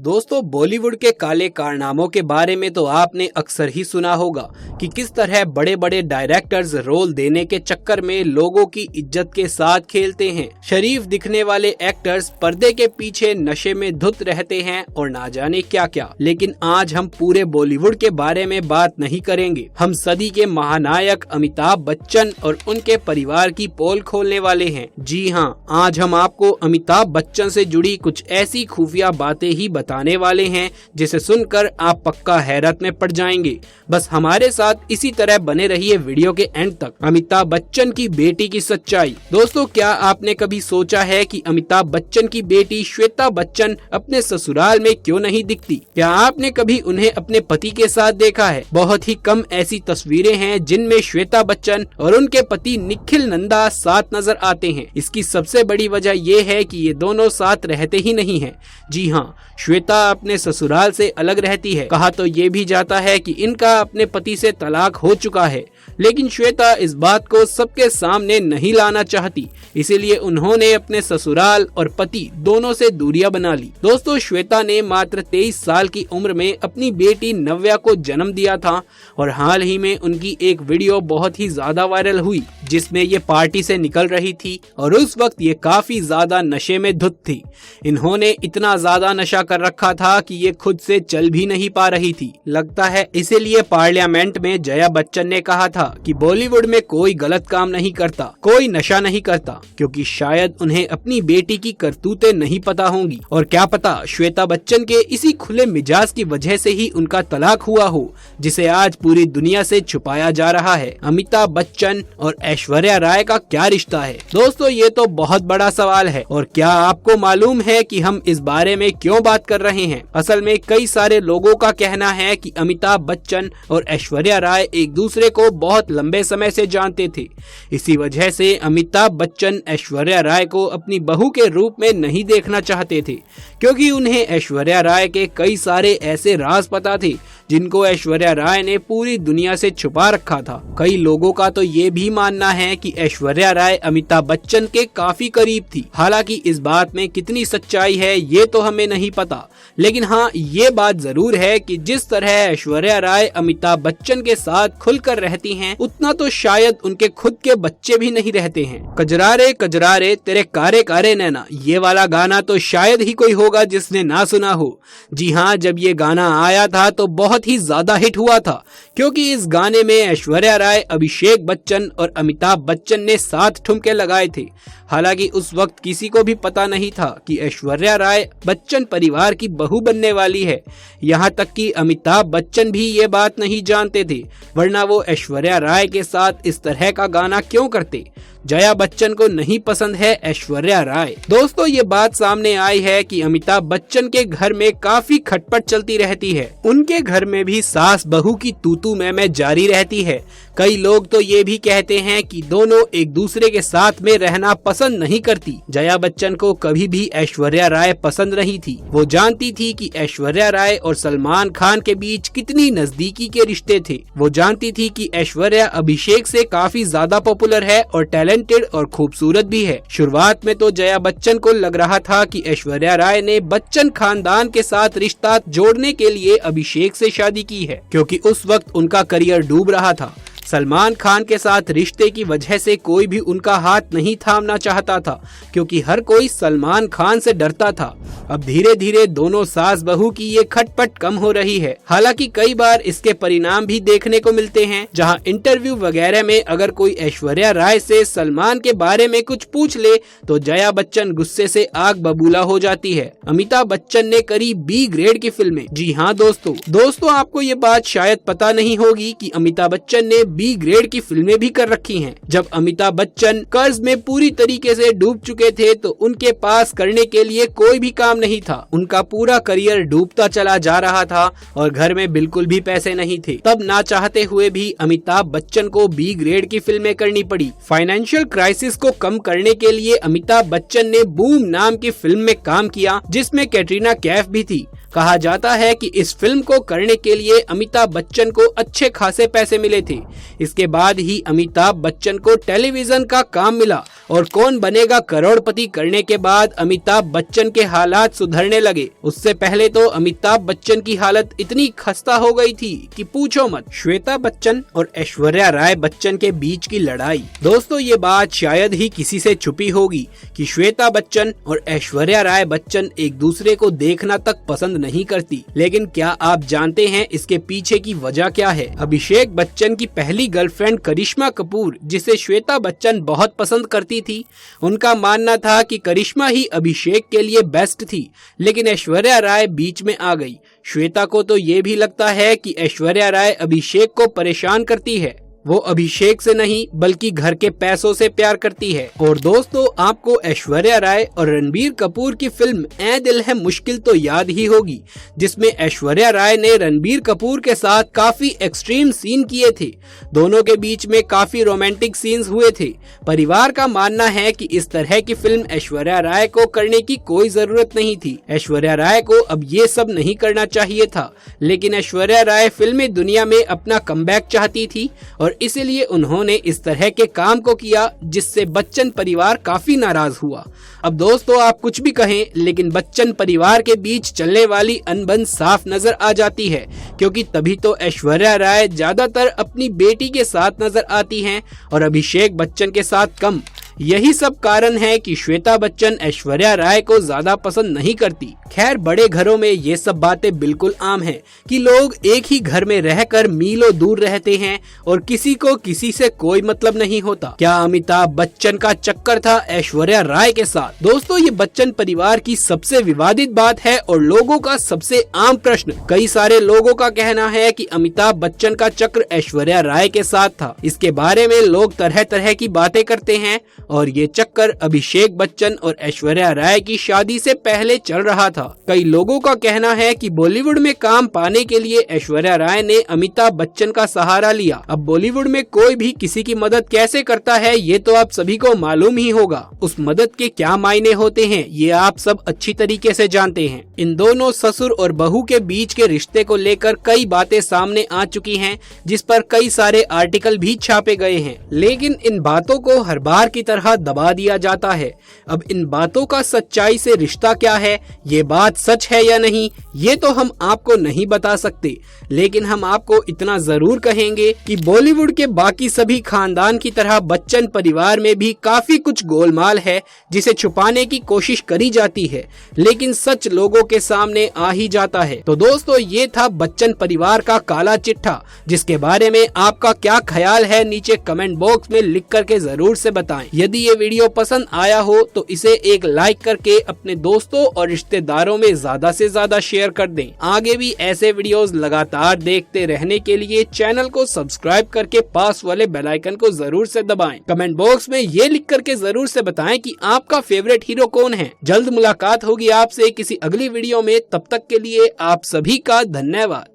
दोस्तों, बॉलीवुड के काले कारनामों के बारे में तो आपने अक्सर ही सुना होगा कि किस तरह बड़े बड़े डायरेक्टर्स रोल देने के चक्कर में लोगों की इज्जत के साथ खेलते हैं। शरीफ दिखने वाले एक्टर्स पर्दे के पीछे नशे में धुत रहते हैं और ना जाने क्या क्या। लेकिन आज हम पूरे बॉलीवुड के बारे में बात नहीं करेंगे। हम सदी के महानायक अमिताभ बच्चन और उनके परिवार की पोल खोलने वाले हैं। जी हाँ, आज हम आपको अमिताभ बच्चन से जुड़ी कुछ ऐसी खुफिया बातें ही बताने वाले हैं जिसे सुनकर आप पक्का हैरत में पड़ जाएंगे। बस हमारे साथ इसी तरह बने रहिए वीडियो के एंड तक। अमिताभ बच्चन की बेटी की सच्चाई। दोस्तों, क्या आपने कभी सोचा है कि अमिताभ बच्चन की बेटी श्वेता बच्चन अपने ससुराल में क्यों नहीं दिखती? क्या आपने कभी उन्हें अपने पति के साथ देखा है? बहुत ही कम ऐसी तस्वीरें हैं जिनमें श्वेता बच्चन और उनके पति निखिल नंदा साथ नजर आते हैं। इसकी सबसे बड़ी वजह ये है कि ये दोनों साथ रहते ही नहीं हैं। जी हाँ, श्वेता अपने ससुराल से अलग रहती है। कहा तो ये भी जाता है कि इनका अपने पति से तलाक हो चुका है, लेकिन श्वेता इस बात को सबके सामने नहीं लाना चाहती। इसीलिए उन्होंने अपने ससुराल और पति दोनों से दूरियां बना ली। दोस्तों, श्वेता ने मात्र 23 साल की उम्र में अपनी बेटी नव्या को जन्म दिया था और हाल ही में उनकी एक वीडियो बहुत ही ज्यादा वायरल हुई जिसमें ये पार्टी से निकल रही थी और उस वक्त ये काफी ज्यादा नशे में धुत थी। इन्होंने इतना ज्यादा नशा कर रखा था कि ये खुद से चल भी नहीं पा रही थी। लगता है इसीलिए पार्लियामेंट में जया बच्चन ने कहा था कि बॉलीवुड में कोई गलत काम नहीं करता, कोई नशा नहीं करता, क्योंकि शायद उन्हें अपनी बेटी की करतूतें नहीं पता होंगी। और क्या पता श्वेता बच्चन के इसी खुले मिजाज की वजह से ही उनका तलाक हुआ हो, जिसे आज पूरी दुनिया से छुपाया जा रहा है। अमिताभ बच्चन और ऐश्वर्या राय का क्या रिश्ता है? दोस्तों, ये तो बहुत बड़ा सवाल है। और क्या आपको मालूम है कि हम इस बारे में क्यों बात कर रहे हैं? असल में कई सारे लोगों का कहना है कि अमिताभ बच्चन और ऐश्वर्या राय एक दूसरे को बहुत लंबे समय से जानते थे। इसी वजह से अमिताभ बच्चन ऐश्वर्या राय को अपनी बहू के रूप में नहीं देखना चाहते थे, क्योंकि उन्हें ऐश्वर्या राय के कई सारे ऐसे राज पता थे जिनको ऐश्वर्या राय ने पूरी दुनिया से छुपा रखा था। कई लोगों का तो ये भी मानना है कि ऐश्वर्या राय अमिताभ बच्चन के काफी करीब थी। हालांकि इस बात में कितनी सच्चाई है ये तो हमें नहीं पता, लेकिन हाँ, ये बात जरूर है कि जिस तरह ऐश्वर्या राय अमिताभ बच्चन के साथ खुलकर रहती हैं, उतना तो शायद उनके खुद के बच्चे भी नहीं रहते हैं। कजरारे कजरारे तेरे कारे कारे नैना, ये वाला गाना तो शायद ही कोई होगा जिसने ना सुना हो। जी हाँ, जब ये गाना आया था तो बहुत ही ज्यादा हिट हुआ था, क्योंकि इस गाने में ऐश्वर्या राय, अभिषेक बच्चन और अमिताभ बच्चन ने 7 ठुमके लगाए थे। हालांकि उस वक्त किसी को भी पता नहीं था कि ऐश्वर्या राय बच्चन परिवार की बहू बनने वाली है। यहाँ तक कि अमिताभ बच्चन भी ये बात नहीं जानते थे, वरना वो ऐश्वर्या राय के साथ इस तरह का गाना क्यों करते। जया बच्चन को नहीं पसंद है ऐश्वर्या राय। दोस्तों, ये बात सामने आई है कि अमिताभ बच्चन के घर में काफी खटपट चलती रहती है। उनके घर में भी सास बहू की तू मैं जारी रहती है। कई लोग तो ये भी कहते हैं कि दोनों एक दूसरे के साथ में रहना पसंद नहीं करती। जया बच्चन को कभी भी ऐश्वर्या राय पसंद नहीं थी। वो जानती थी कि ऐश्वर्या राय और सलमान खान के बीच कितनी नजदीकी के रिश्ते थे। वो जानती थी कि ऐश्वर्या अभिषेक से काफी ज्यादा पॉपुलर है और टैलेंटेड और खूबसूरत भी है। शुरुआत में तो जया बच्चन को लग रहा था कि ऐश्वर्या राय ने बच्चन खानदान के साथ रिश्ता जोड़ने के लिए अभिषेक से शादी की है, क्योंकि उस वक्त उनका करियर डूब रहा था। सलमान खान के साथ रिश्ते की वजह से कोई भी उनका हाथ नहीं थामना चाहता था, क्योंकि हर कोई सलमान खान से डरता था। अब धीरे धीरे दोनों सास बहू की ये खटपट कम हो रही है। हालांकि कई बार इसके परिणाम भी देखने को मिलते हैं, जहां इंटरव्यू वगैरह में अगर कोई ऐश्वर्या राय से सलमान के बारे में कुछ पूछ ले तो जया बच्चन गुस्से से आग बबूला हो जाती है। अमिताभ बच्चन ने करी B ग्रेड की फिल्में। जी हाँ दोस्तों, आपको ये बात शायद पता नहीं होगी कि अमिताभ बच्चन ने B ग्रेड की फिल्में भी कर रखी हैं। जब अमिताभ बच्चन कर्ज में पूरी तरीके से डूब चुके थे तो उनके पास करने के लिए कोई भी काम नहीं था। उनका पूरा करियर डूबता चला जा रहा था और घर में बिल्कुल भी पैसे नहीं थे। तब ना चाहते हुए भी अमिताभ बच्चन को B ग्रेड की फिल्में करनी पड़ी। फाइनेंशियल क्राइसिस को कम करने के लिए अमिताभ बच्चन ने बूम नाम की फिल्म में काम किया, जिसमें कैटरीना कैफ भी थी। कहा जाता है कि इस फिल्म को करने के लिए अमिताभ बच्चन को अच्छे खासे पैसे मिले थे। इसके बाद ही अमिताभ बच्चन को टेलीविजन का काम मिला और कौन बनेगा करोड़पति करने के बाद अमिताभ बच्चन के हालात सुधरने लगे। उससे पहले तो अमिताभ बच्चन की हालत इतनी खस्ता हो गई थी कि पूछो मत। श्वेता बच्चन और ऐश्वर्या राय बच्चन के बीच की लड़ाई। दोस्तों ये बात शायद ही किसी से छुपी होगी कि श्वेता बच्चन और ऐश्वर्या राय बच्चन एक दूसरे को देखना तक पसंद नहीं करती। लेकिन क्या आप जानते हैं इसके पीछे की वजह क्या है? अभिषेक बच्चन की पहली गर्लफ्रेंड करिश्मा कपूर, जिसे श्वेता बच्चन बहुत पसंद करती थी, उनका मानना था कि करिश्मा ही अभिषेक के लिए बेस्ट थी, लेकिन ऐश्वर्या राय बीच में आ गई। श्वेता को तो ये भी लगता है कि ऐश्वर्या राय अभिषेक को परेशान करती है। वो अभिषेक से नहीं बल्कि घर के पैसों से प्यार करती है। और दोस्तों आपको ऐश्वर्या राय और रणबीर कपूर की फिल्म ऐ दिल है मुश्किल तो याद ही होगी, जिसमें ऐश्वर्या राय ने रणबीर कपूर के साथ काफी एक्सट्रीम सीन किए थे। दोनों के बीच में काफी रोमांटिक सीन्स हुए थे। परिवार का मानना है कि इस तरह की फिल्म ऐश्वर्या राय को करने की कोई जरूरत नहीं थी। ऐश्वर्या राय को अब ये सब नहीं करना चाहिए था, लेकिन ऐश्वर्या राय फिल्मी दुनिया में अपना कमबैक चाहती थी और इसलिए उन्होंने इस तरह के काम को किया, जिससे बच्चन परिवार काफी नाराज हुआ। अब दोस्तों आप कुछ भी कहें, लेकिन बच्चन परिवार के बीच चलने वाली अनबन साफ नजर आ जाती है, क्योंकि तभी तो ऐश्वर्या राय ज्यादातर अपनी बेटी के साथ नजर आती हैं और अभिषेक बच्चन के साथ कम। यही सब कारण है कि श्वेता बच्चन ऐश्वर्या राय को ज्यादा पसंद नहीं करती। खैर बड़े घरों में ये सब बातें बिल्कुल आम है कि लोग एक ही घर में रहकर मीलों दूर रहते हैं और किसी को किसी से कोई मतलब नहीं होता। क्या अमिताभ बच्चन का चक्कर था ऐश्वर्या राय के साथ? दोस्तों ये बच्चन परिवार की सबसे विवादित बात है और लोगों का सबसे आम प्रश्न। कई सारे लोगों का कहना है कि अमिताभ बच्चन का चक्र ऐश्वर्या राय के साथ था। इसके बारे में लोग तरह तरह की बातें करते हैं और ये चक्कर अभिषेक बच्चन और ऐश्वर्या राय की शादी से पहले चल रहा था। कई लोगों का कहना है कि बॉलीवुड में काम पाने के लिए ऐश्वर्या राय ने अमिताभ बच्चन का सहारा लिया। अब बॉलीवुड में कोई भी किसी की मदद कैसे करता है ये तो आप सभी को मालूम ही होगा। उस मदद के क्या मायने होते हैं ये आप सब अच्छी तरीके से जानते हैं। इन दोनों ससुर और बहू के बीच के रिश्ते को लेकर कई बातें सामने आ चुकी हैं, जिस पर कई सारे आर्टिकल भी छापे गए हैं, लेकिन इन बातों को हर बार की तरह दबा दिया जाता है। अब इन बातों का सच्चाई से रिश्ता क्या है, ये बात सच है या नहीं, ये तो हम आपको नहीं बता सकते, लेकिन हम आपको इतना जरूर कहेंगे कि बॉलीवुड के बाकी सभी खानदान की तरह बच्चन परिवार में भी काफी कुछ गोलमाल है, जिसे छुपाने की कोशिश करी जाती है, लेकिन सच लोगों के सामने आ ही जाता है। तो दोस्तों ये था बच्चन परिवार का काला चिट्ठा, जिसके बारे में आपका क्या ख्याल है नीचे कमेंट बॉक्स में लिख करके जरूर से बताएं। यदि ये वीडियो पसंद आया हो तो इसे एक लाइक करके अपने दोस्तों और रिश्तेदारों में ज्यादा से ज्यादा शेयर कर दें। आगे भी ऐसे वीडियोस लगातार देखते रहने के लिए चैनल को सब्सक्राइब करके पास वाले बेल आइकन को जरूर से दबाएं। कमेंट बॉक्स में ये लिख करके जरूर से बताएं कि आपका फेवरेट हीरो कौन है। जल्द मुलाकात होगी आपसे किसी अगली वीडियो में, तब तक के लिए आप सभी का धन्यवाद।